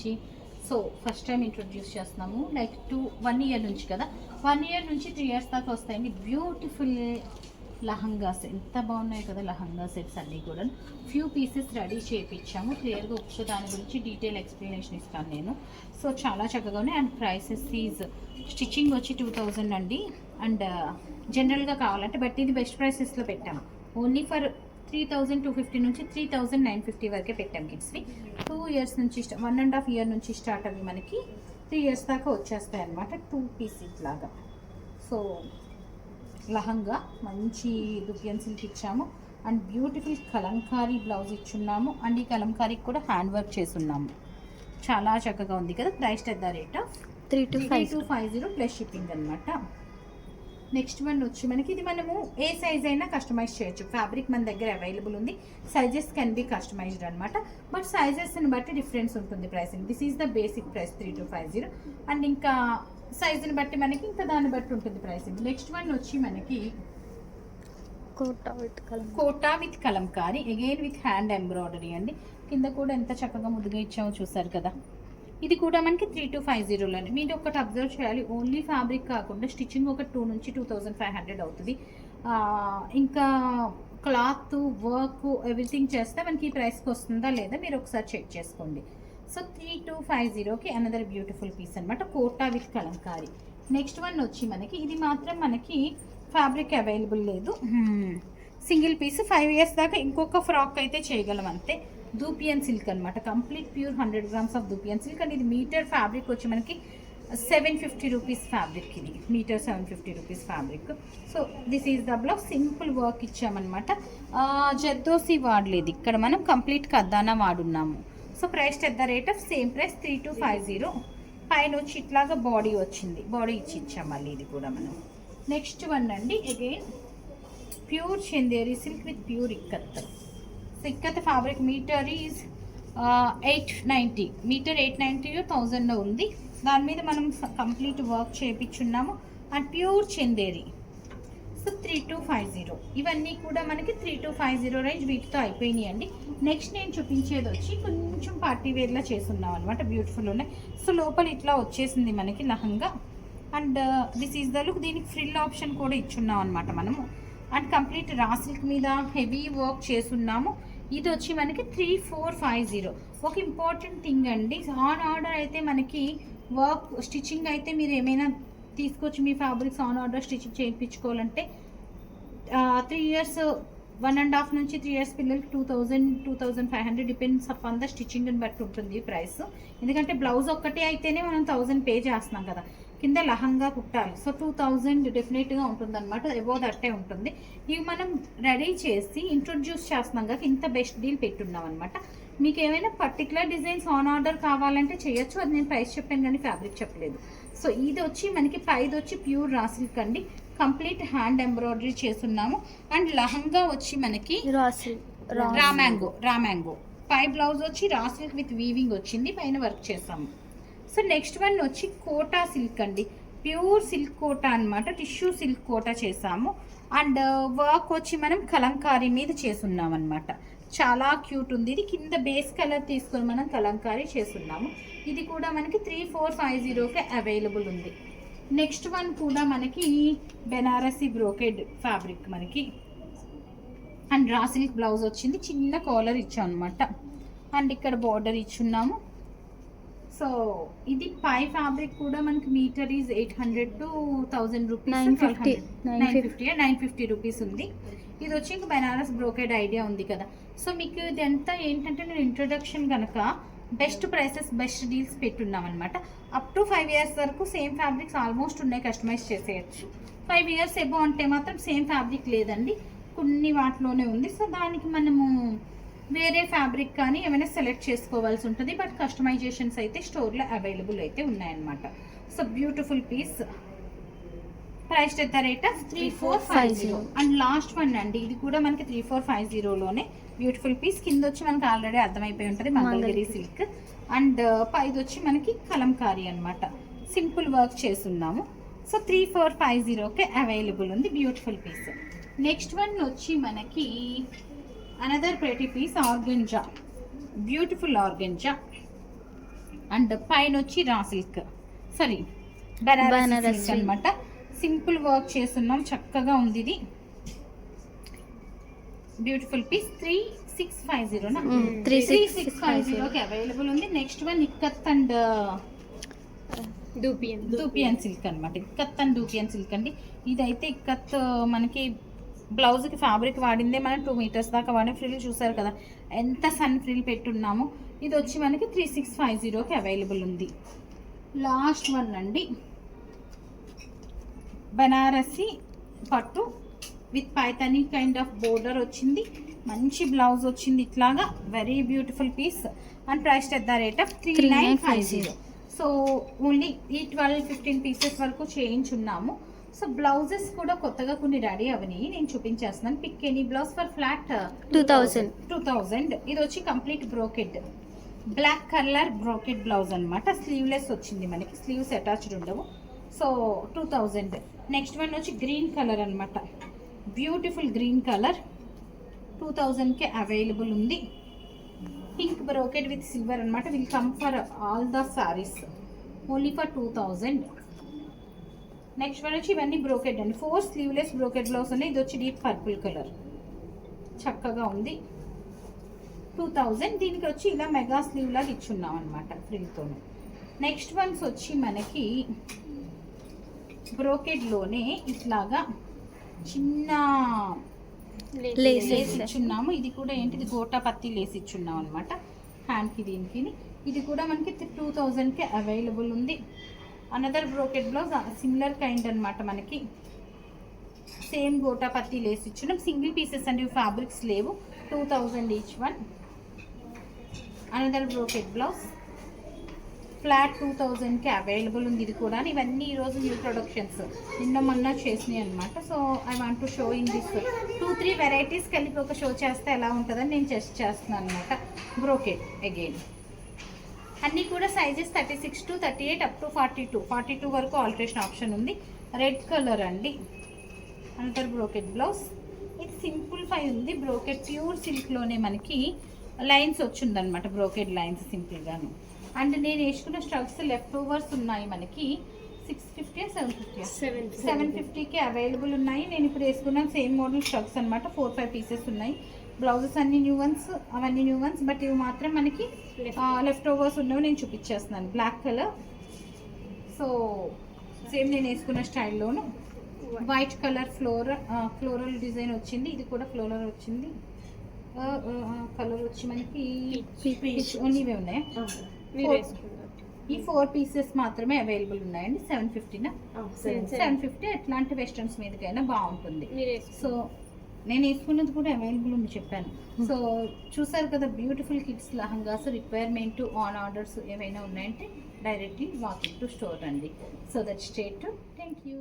నుంచి. So first time introduce చేస్తున్నాము, like 1 year నుంచి కదా, 1 ఇయర్ నుంచి 3 ఇయర్స్ దాకా వస్తాయండి. బ్యూటిఫుల్ లహంగాస్ ఎంత బాగున్నాయి కదా, లహంగా సెట్స్ అన్నీ కూడా ఫ్యూ పీసెస్ రెడీ చేయించాము. క్లియర్గా ఒక్క దాని గురించి డీటెయిల్ ఎక్స్ప్లెనేషన్ ఇస్తాను నేను. సో చాలా చక్కగా ఉన్నాయి. అండ్ ప్రైసెస్ ఈజ్ స్టిచ్చింగ్ వచ్చి 2000 అండి. అండ్ జనరల్గా కావాలంటే బట్ ఇది బెస్ట్ ప్రైసెస్లో పెట్టాము. ఓన్లీ ఫర్ 3250 నుంచి 3950 వరకే పెట్టాం కిడ్స్వి. 2 ఇయర్స్ నుంచి 1.5 ఇయర్ నుంచి స్టార్ట్ అవి మనకి 3 ఇయర్స్ దాకా వచ్చేస్తాయి అన్నమాట. 2 పీస్ ఇట్లాగా. సో లహంగా మంచి దుపియన్ సిల్క్ ఇచ్చాము. అండ్ బ్యూటిఫుల్ కలంకారీ బ్లౌజ్ ఇచ్చున్నాము. అండ్ ఈ కలంకారీకి కూడా హ్యాండ్ వర్క్ చేసున్నాము. చాలా చక్కగా ఉంది కదా. Price at the rate of 3250 plus shipping అనమాట. నెక్స్ట్ వన్ వచ్చి మనకి ఇది మనము ఏ సైజ్ అయినా కస్టమైజ్ చేయొచ్చు. ఫ్యాబ్రిక్ మన దగ్గర అవైలబుల్ ఉంది. సైజెస్ కెన్ బి కస్టమైజ్డ్ అనమాట. బట్ సైజెస్ని బట్టి డిఫరెన్స్ ఉంటుంది pricing. This is the basic price 3250. And ఇంకా సైజుని బట్టి మనకి ఇంకా దాన్ని బట్టి ఉంటుంది ప్రైసింగ్. నెక్స్ట్ వన్ వచ్చి మనకి Kota with Kalamkari, again with hand embroidery అండి. కింద కూడా ఎంత చక్కగా ముద్దుగా ఇచ్చామో చూసారు కదా. ఇది కూడా మనకి 3250లోనే. మీరు ఒకటి అబ్జర్వ్ చేయాలి, ఓన్లీ ఫ్యాబ్రిక్ కాకుండా స్టిచ్చింగ్ ఒక 2 నుంచి 2500 అవుతుంది. ఇంకా క్లాత్ వర్క్ ఎవ్రీథింగ్ చేస్తే మనకి ఈ ప్రైస్కి వస్తుందా లేదా మీరు ఒకసారి చెక్ చేసుకోండి. సో 3250కి అనదర్ బ్యూటిఫుల్ పీస్ అనమాట, Kota with Kalamkari. Next one వచ్చి మనకి ఇది మాత్రం మనకి ఫ్యాబ్రిక్ అవైలబుల్ లేదు, సింగిల్ పీస్. 5 ఇయర్స్ దాకా ఇంకొక ఫ్రాక్ అయితే చేయగలం అంతే. దూపియన్ సిల్క్ అనమాట, complete pure 100 grams of dupion silk. And ఇది మీటర్ ఫ్యాబ్రిక్ వచ్చి మనకి 750 రూపీస్ ఫ్యాబ్రిక్. ఇది meter 750 rupees fabric. So this is the blouse. Simple work ఇచ్చామన్నమాట. జర్దోసి వాడలేదు ఇక్కడ, మనం కంప్లీట్ కద్దానా వాడున్నాము. So price at the rate of same price 3250. పైన వచ్చి ఇట్లాగా బాడీ వచ్చింది, బాడీ ఇచ్చాం మళ్ళీ. ఇది కూడా మనం నెక్స్ట్ వన్ అండి, again pure Chanderi silk with pure ikat. Ikat fabric meter is 890, meter 890 1000 ఉంది. దాని మీద మనం కంప్లీట్ వర్క్ చేయించున్నాము. And pure Chanderi. సో 3250. ఇవన్నీ కూడా మనకి 3250 రేంజ్. వీటితో అయిపోయినాయి అండి. నెక్స్ట్ నేను చూపించేది వచ్చి కొంచెం పార్టీ వేర్లా చేసున్నాం అనమాట. బ్యూటిఫుల్ ఉన్నాయి. సో లోపల ఇట్లా వచ్చేసింది మనకి lehenga. And this is the look. దీనికి ఫ్రిల్ ఆప్షన్ కూడా ఇచ్చున్నాం అనమాట మనము. అండ్ కంప్లీట్ రా సిల్క్ మీద హెవీ వర్క్ చేసున్నాము. ఇది వచ్చి మనకి 3450. ఒక ఇంపార్టెంట్ థింగ్ అండి, ఆన్ ఆర్డర్ అయితే మనకి వర్క్ స్టిచ్చింగ్ అయితే మీరు ఏమైనా తీసుకొచ్చి మీ ఫ్యాబ్రిక్స్ ఆన్ ఆర్డర్ స్టిచ్చింగ్ చేయించుకోవాలంటే 3 ఇయర్స్ 1.5 నుంచి 3 ఇయర్స్ పిల్లలకి 2000-2500 డిపెండ్స్ అపాన్ ద స్టిచ్చింగ్ని బట్టి ఉంటుంది ప్రైస్. ఎందుకంటే బ్లౌజ్ ఒక్కటే అయితేనే మనం 1000 పే చేస్తున్నాం కదా, కింద లహంగా కుట్టాలి. సో 2000 డెఫినెట్గా ఉంటుంది అనమాట. ఎబో దట్టే ఉంటుంది. ఇవి మనం రెడీ చేసి ఇంట్రొడ్యూస్ చేస్తున్నాం కదా, ఇంత బెస్ట్ డీల్ పెట్టున్నాం అనమాట. మీకు ఏమైనా పర్టికులర్ డిజైన్స్ ఆన్ ఆర్డర్ కావాలంటే చేయొచ్చు. అది నేను ప్రైస్ చెప్పాను కానీ ఫ్యాబ్రిక్ చెప్పలేదు. సో ఇది వచ్చి మనకి పైది వచ్చి ప్యూర్ రా సిల్క్ అండి, కంప్లీట్ హ్యాండ్ ఎంబ్రాయిడరీ చేస్తున్నాము. అండ్ లహంగా వచ్చి మనకి రామ్యాంగో. పై బ్లౌజ్ వచ్చి రా సిల్క్ విత్ వీవింగ్ వచ్చింది, పైన వర్క్ చేస్తాము. సో నెక్స్ట్ వన్ వచ్చి కోటా సిల్క్ అండి, ప్యూర్ సిల్క్ కోటా అనమాట. టిష్యూ సిల్క్ కోటా చేసాము. అండ్ వర్క్ వచ్చి మనం కలంకారీ మీద చేసున్నాం అనమాట. చాలా క్యూట్ ఉంది. ఇది కింద బేస్ కలర్ తీసుకొని మనం కలంకారీ చేస్తున్నాము. ఇది కూడా మనకి 3450కే అవైలబుల్ ఉంది. నెక్స్ట్ వన్ కూడా మనకి బెనారసీ బ్రోకెడ్ ఫ్యాబ్రిక్ మనకి. అండ్ రా సిల్క్ బ్లౌజ్ వచ్చింది, చిన్న కాలర్ ఇచ్చాం అనమాట. అండ్ ఇక్కడ బార్డర్ ఇచ్చున్నాము. సో ఇది పై ఫ్యాబ్రిక్ కూడా మనకి metre is 800 to 1000 rupees, 950 rupees ఉంది. ఇది వచ్చి ఇంకా బెనారస్ బ్రోకెడ్ ఐడియా ఉంది కదా. సో మీకు ఇదంతా ఏంటంటే నేను ఇంట్రొడక్షన్ కనుక బెస్ట్ ప్రైసెస్ బెస్ట్ డీల్స్ పెట్టున్నాం అనమాట. అప్ టు 5 ఇయర్స్ వరకు సేమ్ ఫ్యాబ్రిక్స్ ఆల్మోస్ట్ ఉన్నాయి, కస్టమైజ్ చేసేయచ్చు. 5 ఇయర్స్ ఎబో అంటే మాత్రం సేమ్ ఫ్యాబ్రిక్ లేదండి, కొన్ని వాటిలోనే ఉంది. సో దానికి మనము వేరే ఫ్యాబ్రిక్ కానీ ఏమైనా సెలెక్ట్ చేసుకోవాల్సి ఉంటుంది. బట్ కస్టమైజేషన్స్ అయితే స్టోర్లో అవైలబుల్ అయితే ఉన్నాయన్నమాట. So beautiful piece, price at the rate of 3450. And last one అండి, ఇది కూడా మనకి 3450లోనే బ్యూటిఫుల్ పీస్. కింద వచ్చి మనకి ఆల్రెడీ అర్థమైపోయి ఉంటుంది మంగళగిరి సిల్క్. అండ్ పైది వచ్చి మనకి కలంకారీ అనమాట. సింపుల్ వర్క్ చేస్తున్నాము. సో 3450కే అవైలబుల్ ఉంది బ్యూటిఫుల్ పీస్. నెక్స్ట్ వన్ వచ్చి మనకి another pretty piece organza, beautiful organza. And పైన వచ్చి raw silk sari Banarasi silk అనమాట. సింపుల్ వర్క్ చేస్తున్నాం, చక్కగా ఉంది ఇది. బ్యూటిఫుల్ పీస్ 3650 నా 3650కి అవైలబుల్ ఉంది. Next one ikat and dupion silk అనమాట. ఇక్కత్ అండ్ దూపియన్ సిల్క్ అండి. ఇదైతే ఇక్కత్ మనకి బ్లౌజ్కి ఫ్యాబ్రిక్ వాడిందే మనం 2 మీటర్స్ దాకా వాడే. ఫ్రిల్ చూసారు కదా ఎంత సన్ ఫ్రిల్ పెట్టున్నాము. ఇది వచ్చి మనకి 3650కి అవైలబుల్ ఉంది. లాస్ట్ వన్ అండి, బనారసి పట్టు with Paithani kind of border వచ్చింది. మంచి బ్లౌజ్ వచ్చింది ఇట్లాగా. Very beautiful piece and price at the rate of 3950. So only ఈ 12-15 పీసెస్ వరకు చేయించున్నాము. సో బ్లౌజెస్ కూడా కొత్తగా కొన్ని రెడీ అవని నేను చూపించేస్తున్నాను. Pick any blouse for flat 2000. ఇది వచ్చి complete brocade black colour brocade blouse అనమాట. స్లీవ్లెస్ వచ్చింది మనకి, స్లీవ్స్ అటాచ్డ్ ఉండవు. సో 2000. నెక్స్ట్ వన్ వచ్చి గ్రీన్ కలర్ అనమాట. బ్యూటిఫుల్ గ్రీన్ కలర్ 2000కి అవైలబుల్ ఉంది. పింక్ బ్రోకెడ్ విత్ సిల్వర్ అనమాట. Will come for all the saris only for 2000. Next one వచ్చి ఇవన్నీ బ్రోకెడ్ అండి. 4 స్లీవ్లెస్ బ్రోకెడ్ బ్లౌజ్ ఉన్నాయి. ఇది వచ్చి డీప్ పర్పుల్ కలర్, చక్కగా ఉంది. 2000. దీనికి వచ్చి ఇలా మెగా స్లీవ్ లాగా ఇచ్చున్నాం అనమాట ఫ్రిల్తోనే. నెక్స్ట్ వన్స్ వచ్చి మనకి బ్రోకెడ్లోనే ఇట్లాగా చిన్న లేస్ ఇచ్చున్నాము. ఇది కూడా ఏంటిది గోటా పత్తి లేస్ ఇచ్చున్నాం అనమాట హ్యాండ్కి దీనికి. ఇది కూడా మనకి 2000కి అవైలబుల్ ఉంది. Another brocade blouse similar kind అనమాట. మనకి సేమ్ గోటా పత్తి లేస్ ఇచ్చున్నాం. సింగిల్ పీసెస్ అండి, ఫ్యాబ్రిక్స్ లేవు. 2000 each one. Another brocade blouse flat 2000కి అవైలబుల్ ఉంది. ఇది కూడా ఇవన్నీ ఈరోజు న్యూ ప్రొడక్షన్స్, నిన్న మొన్న చేసినాయి అనమాట. So I want to show in this 2-3 varieties కలిపి ఒక షో చేస్తే ఎలా ఉంటుందని నేను చేస్తున్నాను అనమాట. బ్రోకెడ్ అగైన్ అన్నీ కూడా సైజెస్ 36 to 38 అప్ టు 42 వరకు ఆల్టరేషన్ ఆప్షన్ ఉంది. రెడ్ కలర్ అండి. Another brocade blouse. ఇది సింపుల్ ఫై ఉంది. బ్రోకెడ్ ప్యూర్ సిల్క్లోనే మనకి లైన్స్ వచ్చిందనమాట, బ్రోకెడ్ లైన్స్ సింపుల్గాను. అండ్ నేను వేసుకున్న స్ట్రగ్స్ లెఫ్ట్ ఓవర్స్ ఉన్నాయి మనకి 750కి అవైలబుల్ ఉన్నాయి. నేను ఇప్పుడు వేసుకున్న సేమ్ మోడల్ స్ట్రగ్స్ అనమాట. 4-5 పీసెస్ ఉన్నాయి. బ్లౌజెస్ అన్ని న్యూ వన్స్, అవన్నీ న్యూ వన్స్. బట్ ఇవి మాత్రం మనకి లెఫ్ట్ ఓవర్స్ ఉన్నవి నేను చూపించేస్తున్నాను. Black colour. సో సేమ్ నేను వేసుకున్న స్టైల్లోను వైట్ కలర్ ఫ్లోరల్ డిజైన్ వచ్చింది. ఇది కూడా ఫ్లోరల్ వచ్చింది. కలర్ వచ్చి మనకి ఓన్లీ ఇవే ఉన్నాయి. ఈ 4 పీసెస్ మాత్రమే అవైలబుల్ ఉన్నాయండి. 750 ఎట్లాంటి వెస్టర్న్స్ మీదకైనా బాగుంటుంది. సో నేను వేసుకున్నది కూడా అవైలబుల్ ఉంది చెప్పాను. సో చూసారు కదా, beautiful kids lehengas requirement on orders ఏమైనా ఉన్నాయంటే డైరెక్ట్లీ వాకింగ్ టు స్టోర్ అండి. So that state. Thank you.